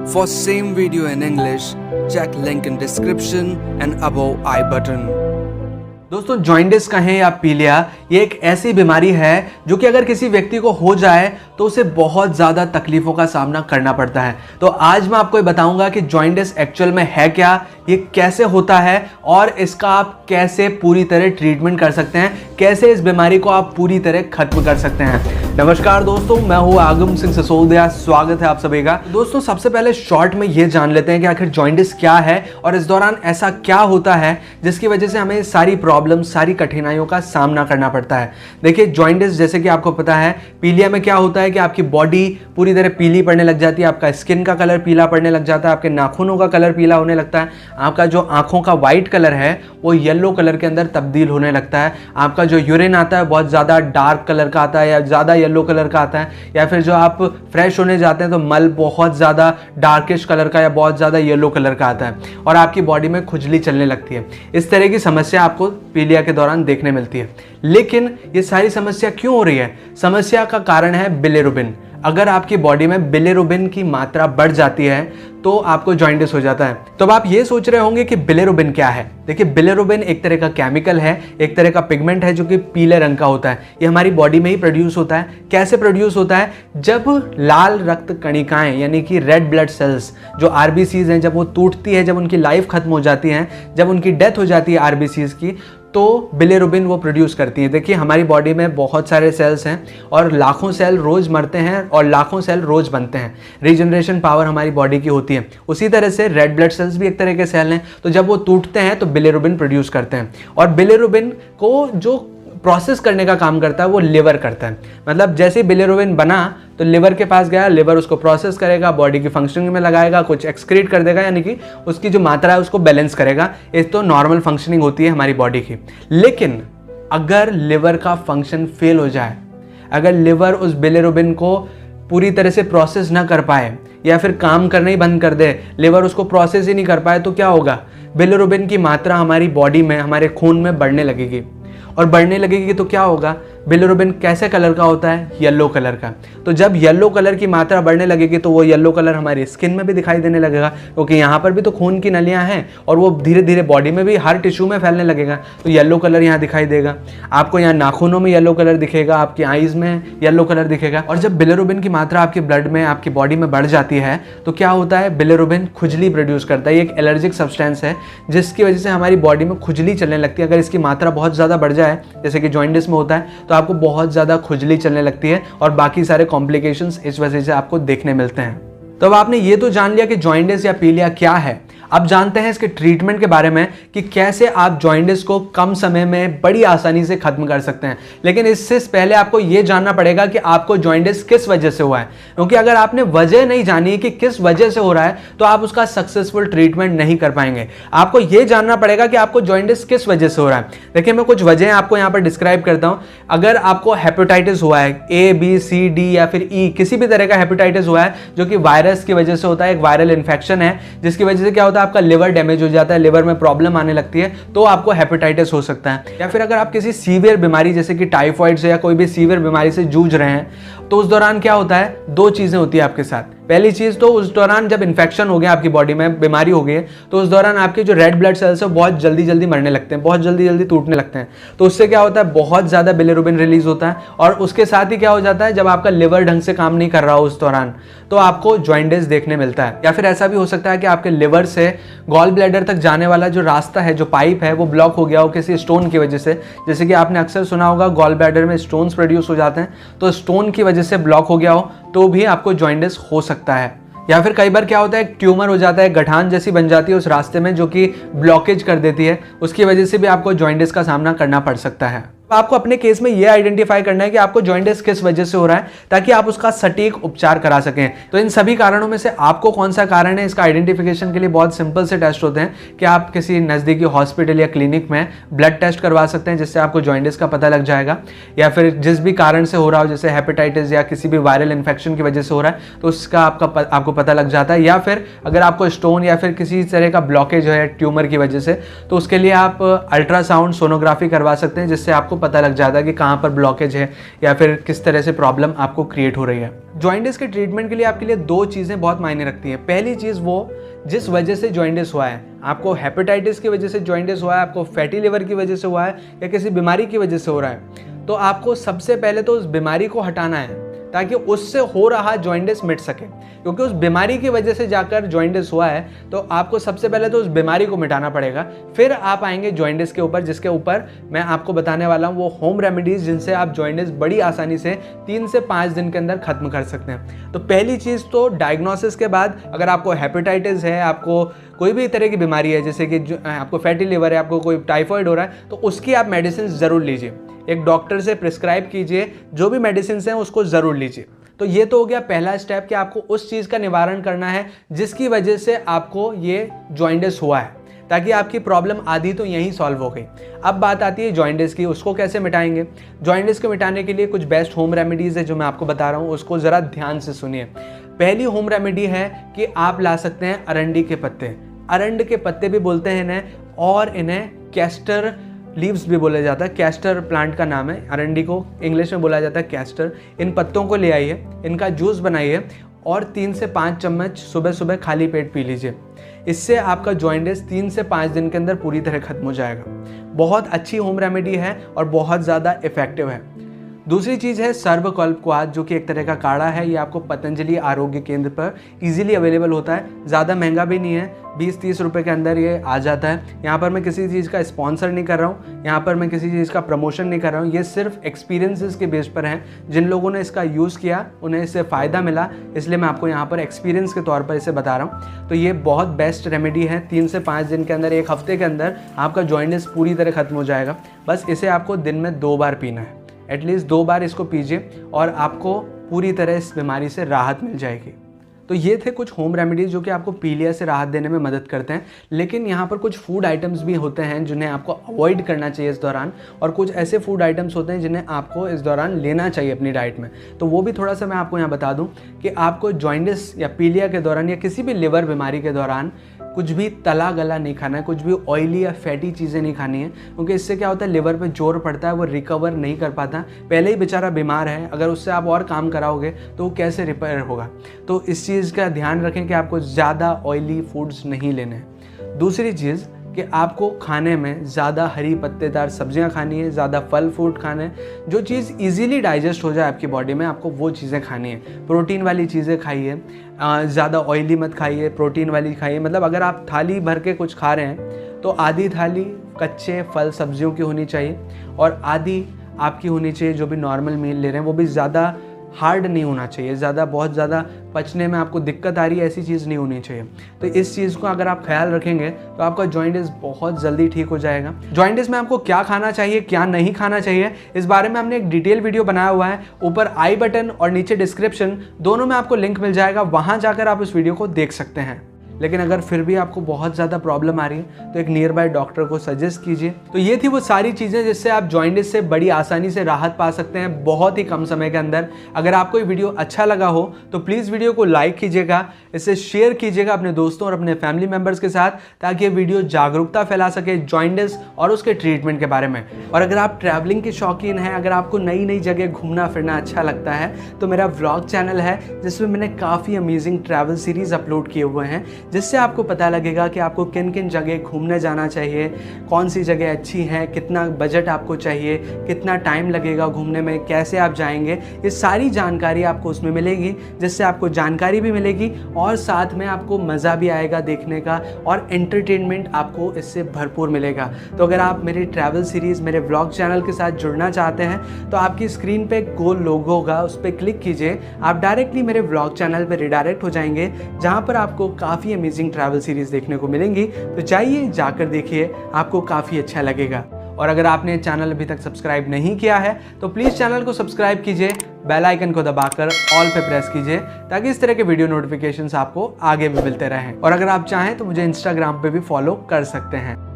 For same video in English, check link in description and above I button. दोस्तों jaundice कहें या पीलिया, ये एक ऐसी बीमारी है जो कि अगर किसी व्यक्ति को हो जाए तो उसे बहुत ज़्यादा तकलीफ़ों का सामना करना पड़ता है। तो आज मैं आपको ये बताऊंगा कि जॉइंडिस एक्चुअल में है क्या, ये कैसे होता है और इसका आप कैसे पूरी तरह ट्रीटमेंट कर सकते हैं, कैसे इस बीमारी को आप पूरी तरह खत्म कर सकते हैं। नमस्कार दोस्तों, मैं हूँ आगम सिंह सिसोदिया, स्वागत है आप सभी का। दोस्तों सबसे पहले शॉर्ट में ये जान लेते हैं कि आखिर जॉइंडिस क्या है और इस दौरान ऐसा क्या होता है जिसकी वजह से हमें सारी प्रॉब्लम, सारी कठिनाइयों का सामना करना पड़ता है। देखिए जॉइंडिस जैसे कि आपको पता है, पीलिया में क्या होता है कि आपकी बॉडी पूरी तरह पीली पड़ने लग जाती है, आपका स्किन का कलर पीला पड़ने लग जाता है, आपके नाखूनों का कलर पीला होने लगता है, आपका जो आंखों का व्हाइट कलर है वो येलो कलर के अंदर तब्दील होने लगता है, आपका जो यूरिन आता है बहुत ज़्यादा डार्क कलर का आता है या ज़्यादा येलो कलर का आता है, या फिर जो आप फ्रेश होने जाते हैं तो मल बहुत ज़्यादा डार्किश कलर का या बहुत ज़्यादा येलो कलर का आता है और आपकी बॉडी में खुजली चलने लगती है। इस तरह की समस्या आपको पीलिया के दौरान देखने मिलती है। लेकिन ये सारी समस्या क्यों हो रही है? समस्या का कारण है बिलिरुबिन। अगर आपकी बॉडी में बिलिरुबिन की मात्रा बढ़ जाती है तो आपको जॉइंडिस हो जाता है। तो अब आप ये सोच रहे होंगे कि बिलिरुबिन क्या है। देखिए बिलिरुबिन एक तरह का केमिकल है, एक तरह का पिगमेंट है जो कि पीले रंग का होता है। ये हमारी बॉडी में ही प्रोड्यूस होता है। कैसे प्रोड्यूस होता है? जब लाल रक्त कणिकाएं यानी कि रेड ब्लड सेल्स जो आरबीसीज हैं, जब वो टूटती है, जब उनकी लाइफ खत्म हो जाती है, जब उनकी डेथ हो जाती है आरबीसीज की, तो बिलिरुबिन वो प्रोड्यूस करती है। देखिए हमारी बॉडी में बहुत सारे सेल्स हैं और लाखों सेल रोज मरते हैं और लाखों सेल रोज बनते हैं। रीजनरेशन पावर हमारी बॉडी की होती है। उसी तरह से रेड ब्लड सेल्स भी एक तरह के सेल हैं, तो जब वो टूटते हैं तो बिलिरुबिन प्रोड्यूस करते हैं और बिलिरुबिन को जो प्रोसेस करने का काम करता है वो लिवर करता है। मतलब जैसे ही बिलिरुबिन बना तो लिवर के पास गया, लिवर उसको प्रोसेस करेगा, बॉडी की फंक्शनिंग में लगाएगा, कुछ एक्सक्रीट कर देगा, यानी कि उसकी जो मात्रा है उसको बैलेंस करेगा। इस तो नॉर्मल फंक्शनिंग होती है हमारी बॉडी की। लेकिन अगर लिवर का फंक्शन फेल हो जाए, अगर लिवर उस बिलिरुबिन को पूरी तरह से प्रोसेस ना कर पाए या फिर काम करना ही बंद कर दे, लिवर उसको प्रोसेस ही नहीं कर पाए, तो क्या होगा? बिलिरुबिन की मात्रा हमारी बॉडी में, हमारे खून में बढ़ने लगेगी और बढ़ने लगेगी तो क्या होगा? बिलिरुबिन कैसे कलर का होता है? येलो कलर का। तो जब येलो कलर की मात्रा बढ़ने लगेगी तो वो येलो कलर हमारी स्किन में भी दिखाई देने लगेगा, क्योंकि यहाँ पर भी तो खून की नलियाँ हैं और वो धीरे धीरे बॉडी में भी हर टिश्यू में फैलने लगेगा, तो येलो कलर यहाँ दिखाई देगा। आपको यहाँ नाखूनों में येलो कलर दिखेगा, आपकी आईज में येलो कलर दिखेगा। और जब बिलिरुबिन की मात्रा आपके ब्लड में, आपकी बॉडी में बढ़ जाती है तो क्या होता है? बिलिरुबिन खुजली प्रोड्यूस करता है। ये एक एलर्जिक सब्सटेंस है जिसकी वजह से हमारी बॉडी में खुजली चलने लगती है। अगर इसकी मात्रा बहुत ज़्यादा बढ़ जाए, जैसे कि जॉइंडिस में होता है, तो आपको बहुत ज़्यादा खुजली चलने लगती है और बाकी सारे कॉम्प्लिकेशंस इस वजह से आपको देखने मिलते हैं। तो अब आपने ये तो जान लिया कि जॉइंडिस या पीलिया क्या है। अब जानते हैं इसके ट्रीटमेंट के बारे में कि कैसे आप जॉइंडिस को कम समय में बड़ी आसानी से खत्म कर सकते हैं। लेकिन इससे पहले आपको यह जानना पड़ेगा कि आपको जॉइंडिस किस वजह से हुआ है, क्योंकि अगर आपने वजह नहीं जानी कि किस वजह से हो रहा है तो आप उसका सक्सेसफुल ट्रीटमेंट नहीं कर पाएंगे। आपको यह जानना पड़ेगा कि आपको जॉइंडिस किस वजह से हो रहा है। देखिए मैं कुछ वजह आपको यहाँ पर डिस्क्राइब करता हूँ। अगर आपको हेपेटाइटिस हुआ है, A, B, C, D या फिर E, किसी भी तरह का हेपेटाइटिस हुआ है जो कि वायरस की वजह से होता है, एक वायरल इन्फेक्शन है जिसकी वजह से क्या होता है? आपका लिवर डैमेज हो जाता है, लिवर में प्रॉब्लम आने लगती है, तो आपको हेपेटाइटिस हो सकता है। या फिर अगर आप किसी सीवियर बीमारी जैसे कि टाइफाइड से या कोई भी सीवियर बीमारी से जूझ रहे हैं, तो उस दौरान क्या होता है? दो चीजें होती है आपके साथ। पहली चीज तो उस दौरान जब इन्फेक्शन हो गया, आपकी बॉडी में बीमारी हो गई है, तो उस दौरान आपके जो रेड ब्लड सेल्स है बहुत जल्दी जल्दी मरने लगते हैं, बहुत जल्दी जल्दी टूटने लगते हैं। तो उससे क्या होता है? बहुत ज्यादा बिलिरुबिन रिलीज होता है और उसके साथ ही क्या हो जाता है? जब आपका लिवर ढंग से काम नहीं कर रहा हो उस दौरान, तो आपको जॉइंडिस देखने मिलता है। या फिर ऐसा भी हो सकता है कि आपके लिवर से गॉल ब्लैडर तक जाने वाला जो रास्ता है, जो पाइप है, वो ब्लॉक हो गया हो किसी स्टोन की वजह से। जैसे कि आपने अक्सर सुना होगा गॉल ब्लैडर में स्टोन्स प्रोड्यूस हो जाते हैं, तो स्टोन की वजह से ब्लॉक हो गया हो तो भी आपको जॉइंडिस हो सकता है। या फिर कई बार क्या होता है? ट्यूमर हो जाता है, गठान जैसी बन जाती है उस रास्ते में जो कि ब्लॉकेज कर देती है, उसकी वजह से भी आपको जॉइंडिस का सामना करना पड़ सकता है। आपको अपने केस में यह आइडेंटिफाई करना है कि आपको जॉइंडिस किस वजह से हो रहा है, ताकि आप उसका सटीक उपचार करा सकें। तो इन सभी कारणों में से आपको कौन सा कारण है, इसका आइडेंटिफिकेशन के लिए बहुत सिंपल से टेस्ट होते हैं कि आप किसी नज़दीकी हॉस्पिटल या क्लिनिक में ब्लड टेस्ट करवा सकते हैं, जिससे आपको जॉइंडिस का पता लग जाएगा। या फिर जिस भी कारण से हो रहा हो, जैसे हेपेटाइटिस या किसी भी वायरल इन्फेक्शन की वजह से हो रहा है, तो उसका आपको पता लग जाता है। या फिर अगर आपको स्टोन या फिर किसी तरह का ब्लॉकेज है ट्यूमर की वजह से, तो उसके लिए आप अल्ट्रासाउंड सोनोग्राफी करवा सकते हैं, जिससे आपको पता लग जाता है कि कहाँ पर ब्लॉकेज है या फिर किस तरह से प्रॉब्लम आपको क्रिएट हो रही है। जॉइंटिस के ट्रीटमेंट के लिए आपके लिए दो चीज़ें बहुत मायने रखती हैं। पहली चीज़ वो जिस वजह से जॉइंटिस हुआ है, आपको हेपेटाइटिस की वजह से जॉइंटिस हुआ है, आपको फैटी लिवर की वजह से हुआ है या किसी बीमारी की वजह से हो रहा है, तो आपको सबसे पहले तो उस बीमारी को हटाना है ताकि उससे हो रहा जॉइंटिस मिट सके। क्योंकि उस बीमारी की वजह से जाकर जॉइंटिस हुआ है तो आपको सबसे पहले तो उस बीमारी को मिटाना पड़ेगा, फिर आप आएंगे जॉइंटिस के ऊपर, जिसके ऊपर मैं आपको बताने वाला हूँ वो होम रेमेडीज जिनसे आप जॉइंटिस बड़ी आसानी से 3 से 5 दिन के अंदर खत्म कर सकते हैं। तो पहली चीज़ तो डायग्नोसिस के बाद अगर आपको हेपेटाइटिस है, आपको कोई भी तरह की बीमारी है, जैसे कि आपको फैटी लिवर है, आपको कोई टाइफॉइड हो रहा है, तो उसकी आप मेडिसिन ज़रूर लीजिए। एक डॉक्टर से प्रिस्क्राइब कीजिए, जो भी मेडिसिन हैं उसको ज़रूर लीजिए। तो ये तो हो गया पहला स्टेप कि आपको उस चीज़ का निवारण करना है जिसकी वजह से आपको ये जॉइंटिस हुआ है, ताकि आपकी प्रॉब्लम आधी तो यहीं सॉल्व हो गई। अब बात आती है जॉइंटिस की, उसको कैसे मिटाएंगे। जॉइंटिस को मिटाने के लिए कुछ बेस्ट होम रेमेडीज़ है जो मैं आपको बता रहा हूँ, उसको ज़रा ध्यान से सुनिए। पहली होम रेमेडी है कि आप ला सकते हैं अरंडी के पत्ते। अरंड के पत्ते भी बोलते हैं इन्हें, और इन्हें कैस्टर लीव्स भी बोला जाता है। कैस्टर प्लांट का नाम है, अरंडी को इंग्लिश में बोला जाता है कैस्टर। इन पत्तों को ले आइए, इनका जूस बनाइए और 3 से 5 चम्मच सुबह सुबह खाली पेट पी लीजिए। इससे आपका जॉइंटिस 3 से 5 दिन के अंदर पूरी तरह खत्म हो जाएगा। बहुत अच्छी होम रेमेडी है और बहुत ज़्यादा इफेक्टिव है। दूसरी चीज़ है सर्वकल्पक्वाथ, जो कि एक तरह का काढ़ा है। ये आपको पतंजलि आरोग्य केंद्र पर इजीली अवेलेबल होता है, ज़्यादा महंगा भी नहीं है, 20-30 रुपए के अंदर ये आ जाता है। यहाँ पर मैं किसी चीज़ का स्पॉन्सर नहीं कर रहा हूँ, यहाँ पर मैं किसी चीज़ का प्रमोशन नहीं कर रहा हूँ, ये सिर्फ एक्सपीरियंसेस के बेस पर हैं। जिन लोगों ने इसका यूज़ किया उन्हें इससे फ़ायदा मिला, इसलिए मैं आपको यहाँ पर एक्सपीरियंस के तौर पर इसे बता रहा हूँ। तो ये बहुत बेस्ट रेमेडी है, 3 से 5 दिन के अंदर, 1 हफ्ते के अंदर आपका जॉइंटिस पूरी तरह खत्म हो जाएगा। बस इसे आपको दिन में 2 बार पीना है, एटलीस्ट 2 बार इसको पीजिए और आपको पूरी तरह इस बीमारी से राहत मिल जाएगी। तो ये थे कुछ होम रेमेडीज़ जो कि आपको पीलिया से राहत देने में मदद करते हैं। लेकिन यहाँ पर कुछ फूड आइटम्स भी होते हैं जिन्हें आपको अवॉइड करना चाहिए इस दौरान, और कुछ ऐसे फूड आइटम्स होते हैं जिन्हें आपको इस दौरान लेना चाहिए अपनी डाइट में। तो वो भी थोड़ा सा मैं आपको यहाँ बता दूँ कि आपको जॉइंटिस या पीलिया के दौरान या किसी भी लिवर बीमारी के दौरान कुछ भी तला गला नहीं खाना है, कुछ भी ऑयली या फैटी चीज़ें नहीं खानी है। क्योंकि इससे क्या होता है, लिवर पे जोर पड़ता है, वो रिकवर नहीं कर पाता। पहले ही बेचारा बीमार है, अगर उससे आप और काम कराओगे तो वो कैसे रिपेयर होगा। तो इस चीज़ का ध्यान रखें कि आपको ज़्यादा ऑयली फूड्स नहीं लेने हैं। दूसरी चीज़ कि आपको खाने में ज़्यादा हरी पत्तेदार सब्जियां खानी है, ज़्यादा फल फ्रूट खाने हैं। जो चीज़ इजीली डाइजेस्ट हो जाए आपकी बॉडी में, आपको वो चीज़ें खानी है। प्रोटीन वाली चीज़ें खाइए, ज़्यादा ऑयली मत खाइए, प्रोटीन वाली खाइए। मतलब अगर आप थाली भर के कुछ खा रहे हैं तो आधी थाली कच्चे फल सब्जियों की होनी चाहिए और आधी आपकी होनी चाहिए जो भी नॉर्मल मील ले रहे हैं, वो भी ज़्यादा हार्ड नहीं होना चाहिए, बहुत ज़्यादा पचने में आपको दिक्कत आ रही है ऐसी चीज़ नहीं होनी चाहिए। तो इस चीज़ को अगर आप ख्याल रखेंगे तो आपका जॉइंटिस बहुत जल्दी ठीक हो जाएगा। जॉइंटिस में आपको क्या खाना चाहिए क्या नहीं खाना चाहिए, इस बारे में हमने एक डिटेल वीडियो बनाया हुआ है। ऊपर आई बटन और नीचे डिस्क्रिप्शन दोनों में आपको लिंक मिल जाएगा, वहाँ जाकर आप इस वीडियो को देख सकते हैं। लेकिन अगर फिर भी आपको बहुत ज़्यादा प्रॉब्लम आ रही है तो एक नियर बाय डॉक्टर को सजेस्ट कीजिए। तो ये थी वो सारी चीज़ें जिससे आप जॉइंटिस से बड़ी आसानी से राहत पा सकते हैं बहुत ही कम समय के अंदर। अगर आपको ये वीडियो अच्छा लगा हो तो प्लीज़ वीडियो को लाइक कीजिएगा, इसे शेयर कीजिएगा अपने दोस्तों और अपने फैमिली मेम्बर्स के साथ, ताकि ये वीडियो जागरूकता फैला सके जॉइंटिस और उसके ट्रीटमेंट के बारे में। और अगर आप ट्रैवलिंग के शौकीन हैं, अगर आपको नई नई जगह घूमना फिरना अच्छा लगता है, तो मेरा व्लॉग चैनल है जिसमें मैंने काफ़ी अमेजिंग ट्रैवल सीरीज़ अपलोड किए हुए हैं, जिससे आपको पता लगेगा कि आपको किन किन जगह घूमने जाना चाहिए, कौन सी जगह अच्छी है, कितना बजट आपको चाहिए, कितना टाइम लगेगा घूमने में, कैसे आप जाएंगे। ये सारी जानकारी आपको उसमें मिलेगी, जिससे आपको जानकारी भी मिलेगी और साथ में आपको मज़ा भी आएगा देखने का और एंटरटेनमेंट आपको इससे भरपूर मिलेगा। तो अगर आप मेरी ट्रैवल सीरीज़ मेरे व्लॉग चैनल के साथ जुड़ना चाहते हैं तो आपकी स्क्रीन पे एक गोल लोगो होगा, उस पर क्लिक कीजिए, आप डायरेक्टली मेरे व्लॉग चैनल पर रिडायरेक्ट हो जाएंगे, जहाँ पर आपको काफ़ी अमेजिंग ट्रैवल सीरीज़ देखने को मिलेंगी। तो जाइए जाकर देखिए, आपको काफ़ी अच्छा लगेगा। और अगर आपने चैनल अभी तक सब्सक्राइब नहीं किया है तो प्लीज़ चैनल को सब्सक्राइब कीजिए, बेल आइकन को दबाकर ऑल पे प्रेस कीजिए, ताकि इस तरह के वीडियो नोटिफिकेशंस आपको आगे भी मिलते रहें। और अगर आप चाहें तो मुझे इंस्टाग्राम पे भी फॉलो कर सकते हैं।